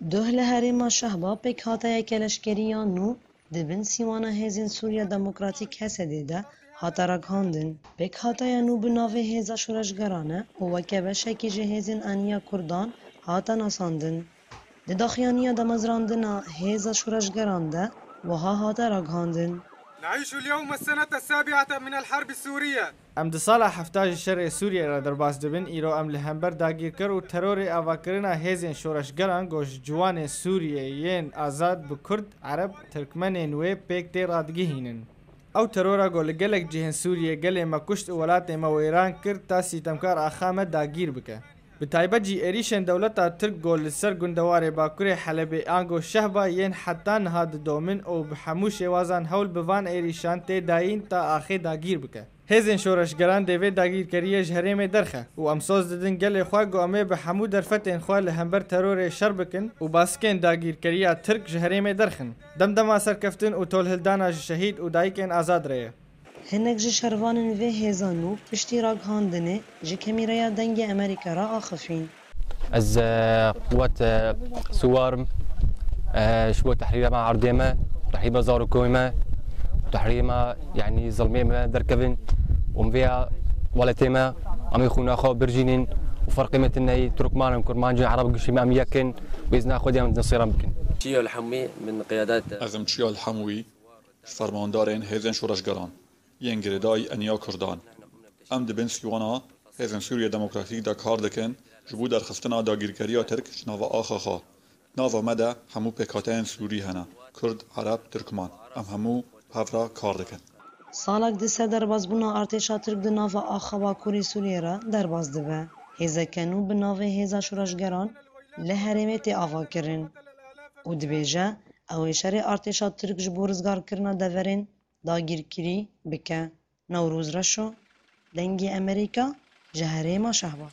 دوه لهرما شهبا پک هاتای کلشکریان نو دبن سیوانا هزین سوریا دموکراتیک هسده ده هاتا رگهاندن. پک هاتای نو بناوه هزا شورشگرانه و وکه شکی جه هزین انیا کردان هاتا ناساندن. دداخیانیا دمزراندنا هزا شورشگران ده وها هاتا رگهاندن. نعيش اليوم السنة السابعة من الحرب السورية. ام د سالا هفتاج شرع سوریه را درباز دبن ایرو ام لهمبر داگیر کر و ترور اواکرنا هزین شورشگران گوش جوان سوریه ین آزاد بکرد عرب ترکمن نوی پیک تی رادگی هینن. او ترورا گو لگلک جهن سوریه گل ما کشت ولات ما ویران کرد تا سیتمکار آخامه داگیر بکه. بتایبه جی ایریشن دولتا ترک گول سر گندوار باکوری حلبی آنگو شهبا ین حتی نهاد دومن او بحموش وازان هول بوان ایریشان تی داین تا آخی داگیر بکه. هزین شورشگران دیوید داگیرکریه جهریم درخه و امساز ددن گل خواه گامه به همو درفتین خواه لهمبر ترور شر بکن و باسکن داگیرکریه ترک جهریم درخن دمدما سرکفتن و تولهلدانا شهید و دایکن آزاد ریه. هنک جه شروانن و هزانو پشتی راگ هاندنه جه کمیریا دنگ امریکا را آخفین. از قوات سوارم شبه تحرير مع عرديمة تحرير زارو كويمة تحرير يعني ظلمية دركبن ومفيها ولتيمة عم يخونا خو برجينين وفرق متني تركمان كرمانجي عرب قشيم عم يكن بإذن أخو ديما نصير بكن. شيو الحموي من قيادات أزم شيو الحموي فرماندارين هزن شورشگران ينگرداي أنيا كردان أم دبن سيوانا هزن سوريا دموكراتيك دا كار دكن جبو در خستنا داگيركريا ترك شناوا آخا ناوا مدى همو پکاتين سوري هنا كرد عرب تركمان ام همو هفرا کار دکن. سالک دسه درباز بنا ارتشا ترک ده ناو آخوا کوری سوریه را درباز دبه. هزا کنو بناو هزا شورشگران لحرمه تی آوا کرن. او دبیجه او شر ارتشا ترک جبو رزگار کرنا دورن داگیر کری بکه. نوروز رشو دنگی امریکا جهره ما شهبا.